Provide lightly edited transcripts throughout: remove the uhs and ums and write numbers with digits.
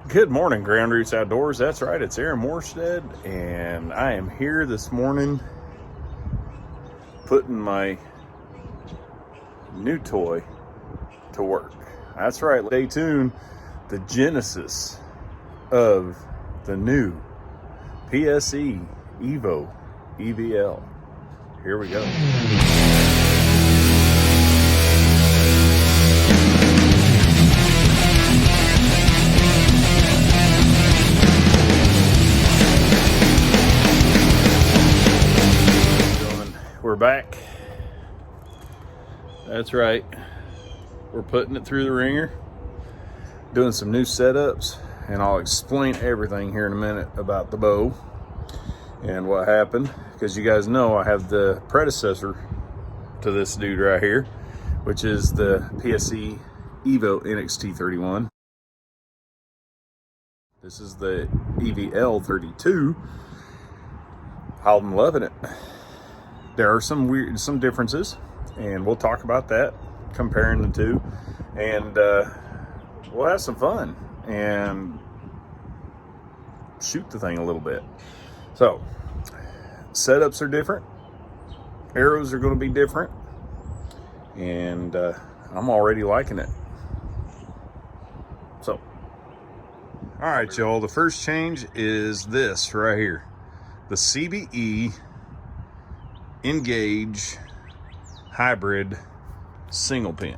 Good morning, Ground Roots Outdoors. That's right, it's Aaron Morstead, and I am here this morning putting my new toy to work. That's right, stay tuned. The genesis of the new PSE EVO EVL. Here we go. We're back. That's right. We're putting it through the ringer, doing some new setups, and I'll explain everything here in a minute about the bow and what happened, because you guys know I have the predecessor to this dude right here, which is the PSE EVO NXT31. This is the EVL 32. I'm loving it. There are some differences, and we'll talk about that, comparing the two, and we'll have some fun and shoot the thing a little bit. So, setups are different, arrows are going to be different, and I'm already liking it. So, all right, y'all, the first change is this right here, the CBE Engage hybrid single pin.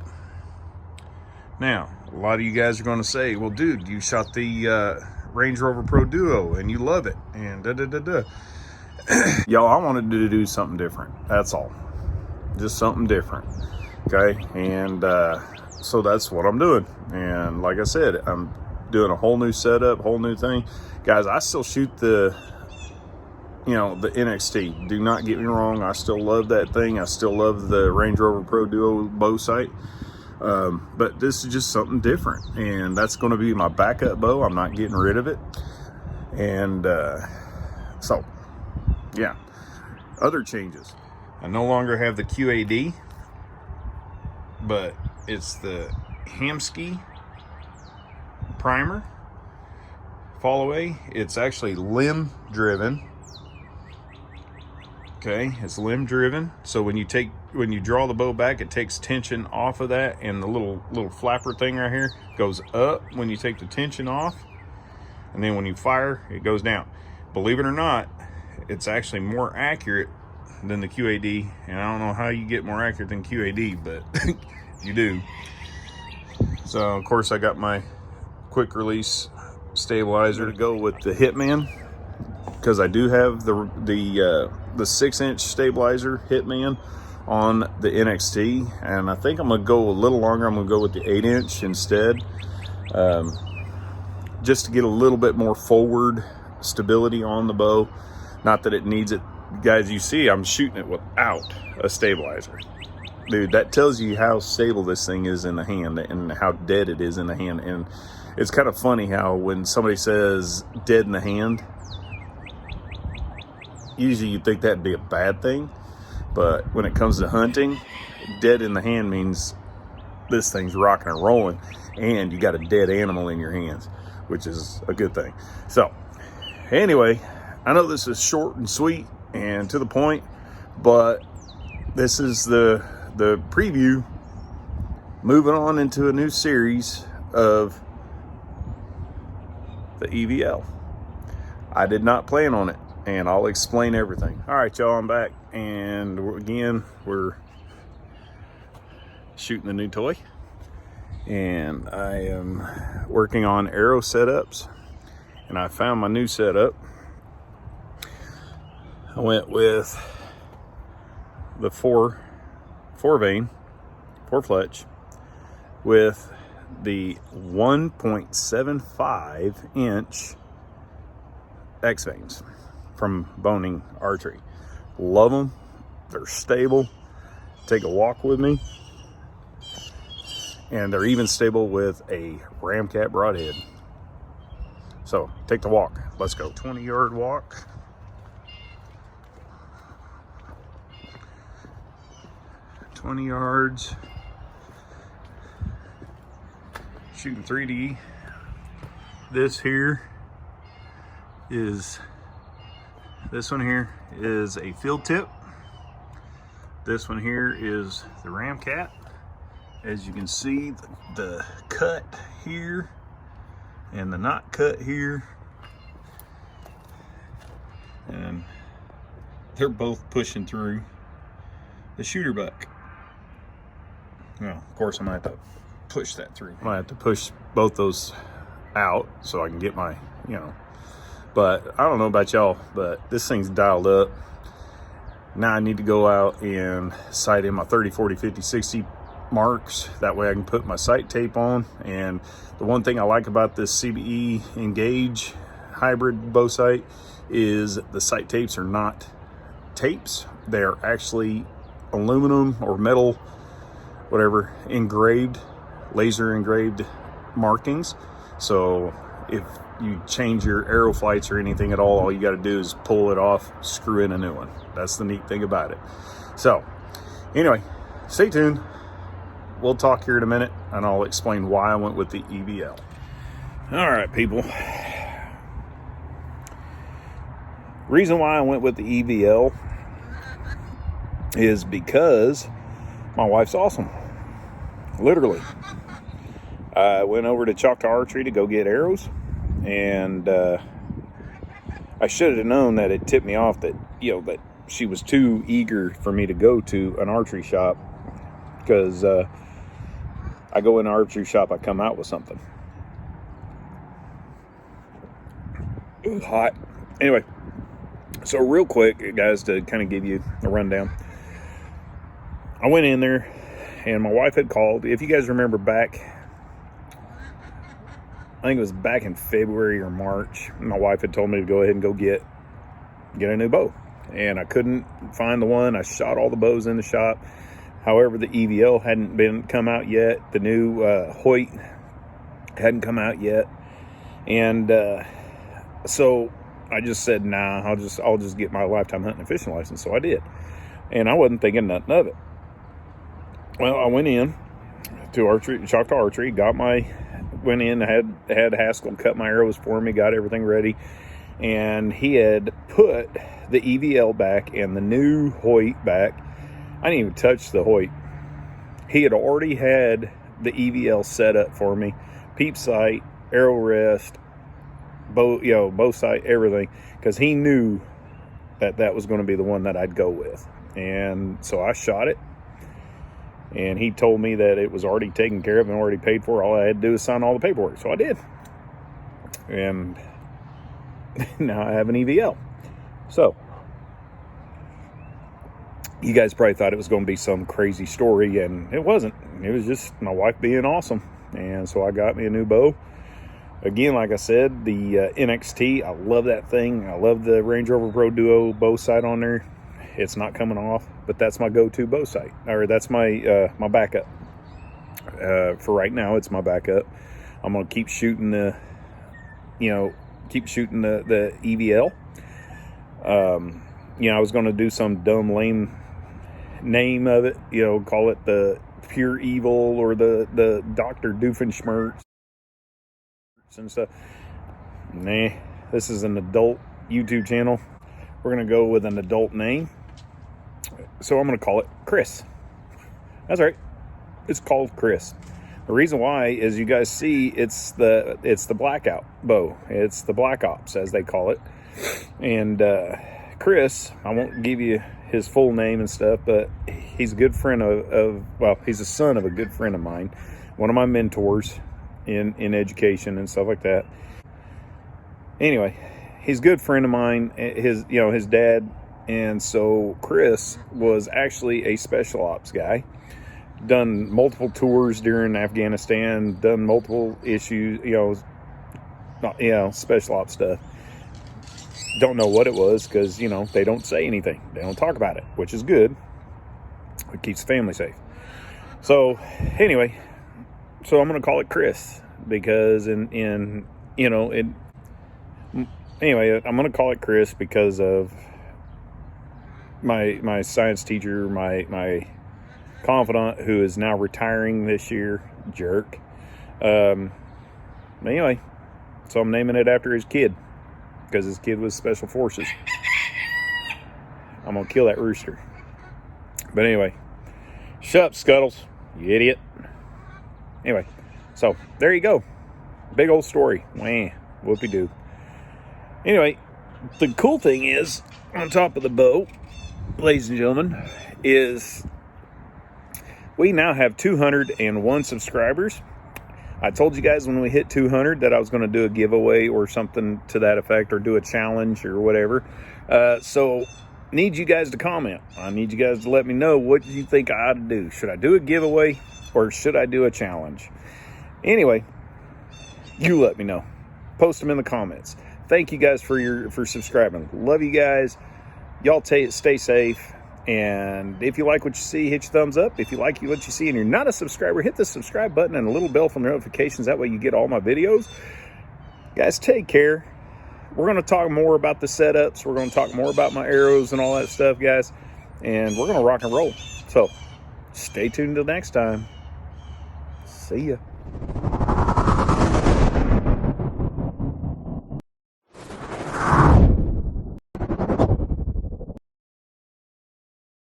Now, a lot of you guys are going to say, well, dude, you shot the Range Rover Pro Duo and you love it and Y'all, I wanted to do something different. That's all. Just something different. Okay. And so that's what I'm doing. And like I said, I'm doing a whole new setup, whole new thing. Guys, I still shoot the NXT. Do not get me wrong. I still love that thing. I still love the Range Rover Pro Duo bow sight. But this is just something different. And that's going to be my backup bow. I'm not getting rid of it. And so, yeah. Other changes. I no longer have the QAD, but it's the Hamsky primer fall away. It's actually limb driven. Okay, it's limb driven, so when you draw the bow back, it takes tension off of that, and the little flapper thing right here goes up when you take the tension off, and then when you fire, it goes down. Believe it or not, it's actually more accurate than the QAD, and I don't know how you get more accurate than QAD, but you do. So of course I got my quick release stabilizer to go with the Hitman, because I do have the 6-inch stabilizer Hitman on the NXT, and I think I'm gonna go a little longer. I'm gonna go with the 8-inch instead, just to get a little bit more forward stability on the bow. Not that it needs it, guys. You see, I'm shooting it without a stabilizer, dude. That tells you how stable this thing is in the hand and how dead it is in the hand. And it's kind of funny how when somebody says dead in the hand, usually you'd think that'd be a bad thing, but when it comes to hunting, dead in the hand means this thing's rocking and rolling, and you got a dead animal in your hands, which is a good thing. So anyway, I know this is short and sweet and to the point, but this is the preview, moving on into a new series of the EVL. I did not plan on it, and I'll explain everything. All right, y'all, I'm back, and we're shooting the new toy, and I am working on arrow setups, and I found my new setup. I went with the four fletch with the 1.75 inch X veins from Boning Archery. Love them. They're stable. Take a walk with me. And they're even stable with a Ramcat broadhead. So take the walk. Let's go. 20-yard walk. $20 yards. Shooting 3D. This here is, this one here is a field tip. This one here is the ram cat. As you can see, the cut here and the not cut here, and they're both pushing through the shooter buck. Well, of course I'm gonna have to push that through. I'm gonna have to push both those out so I can get my, but I don't know about y'all, but this thing's dialed up. Now I need to go out and sight in my 30, 40, 50, 60 marks. That way I can put my sight tape on. And the one thing I like about this CBE Engage hybrid bow sight is the sight tapes are not tapes. They're actually aluminum or metal, whatever, engraved, laser engraved markings. So if you change your arrow flights or anything at all you got to do is pull it off, screw in a new one. That's the neat thing about it. So anyway, stay tuned. We'll talk here in a minute and I'll explain why I went with the EVL. All right, people. Reason why I went with the EVL is because my wife's awesome. Literally. I went over to Choctaw Archery to go get arrows, and I should have known that it tipped me off that, that she was too eager for me to go to an archery shop, because I go in an archery shop, I come out with something. It was hot. Anyway, so real quick, guys, to kind of give you a rundown. I went in there, and my wife had called. If you guys remember back, I think it was back in February or March, my wife had told me to go ahead and go get a new bow. And I couldn't find the one. I shot all the bows in the shop. However, the EVL hadn't come out yet. The new Hoyt hadn't come out yet. And so I just said, nah, I'll just get my lifetime hunting and fishing license. So I did. And I wasn't thinking nothing of it. Well, I went in to Choctaw Archery, went in, had Haskell cut my arrows for me, got everything ready, and he had put the EVL back and the new Hoyt back. I didn't even touch the Hoyt. He had already had the EVL set up for me, peep sight, arrow rest, bow sight, everything, because he knew that was going to be the one that I'd go with. And so I shot it. And he told me that it was already taken care of and already paid for. All I had to do was sign all the paperwork. So I did. And now I have an EVL. So you guys probably thought it was going to be some crazy story, and it wasn't. It was just my wife being awesome. And so I got me a new bow. Again, like I said, the NXT, I love that thing. I love the Range Rover Pro Duo bow sight on there. It's not coming off, but that's my go-to bow sight, or that's my my backup. For right now, it's my backup. I'm gonna keep shooting the EVL. I was gonna do some dumb lame name of it, call it the Pure Evil or the Dr. Doofenshmirtz and stuff. Nah, this is an adult YouTube channel. We're gonna go with an adult name. So I'm going to call it Chris. That's right. It's called Chris. The reason why is, you guys see, it's the blackout bow. It's the Black Ops, as they call it. And Chris, I won't give you his full name and stuff, but he's a good friend he's a son of a good friend of mine. One of my mentors in education and stuff like that. Anyway, he's a good friend of mine. His dad. And so Chris was actually a special ops guy, done multiple tours during Afghanistan, done multiple issues, special ops stuff. Don't know what it was, because, they don't say anything. They don't talk about it, which is good. It keeps the family safe. So anyway, I'm going to call it Chris, because anyway, I'm going to call it Chris because of my science teacher, my confidant, who is now retiring this year, jerk. Anyway, So I'm naming it after his kid, because his kid was Special Forces. I'm going to kill that rooster. But anyway, shut up, Scuttles, you idiot. Anyway, so there you go. Big old story. Wah, whoopie-doo. Anyway, the cool thing is, on top of the bow, ladies and gentlemen, is we now have 201 subscribers. I told you guys when we hit 200 that I was going to do a giveaway or something to that effect, or do a challenge or whatever. So need you guys to comment. I need you guys to let me know what you think I ought to do. Should I do a giveaway or should I do a challenge? Anyway, you let me know. Post them in the comments. Thank you guys for subscribing. Love you guys. Y'all stay safe. And if you like what you see, hit your thumbs up. If you like what you see and you're not a subscriber, hit the subscribe button and a little bell for notifications. That way you get all my videos. Guys, take care. We're going to talk more about the setups. We're going to talk more about my arrows and all that stuff, guys. And we're going to rock and roll. So stay tuned till next time. See ya.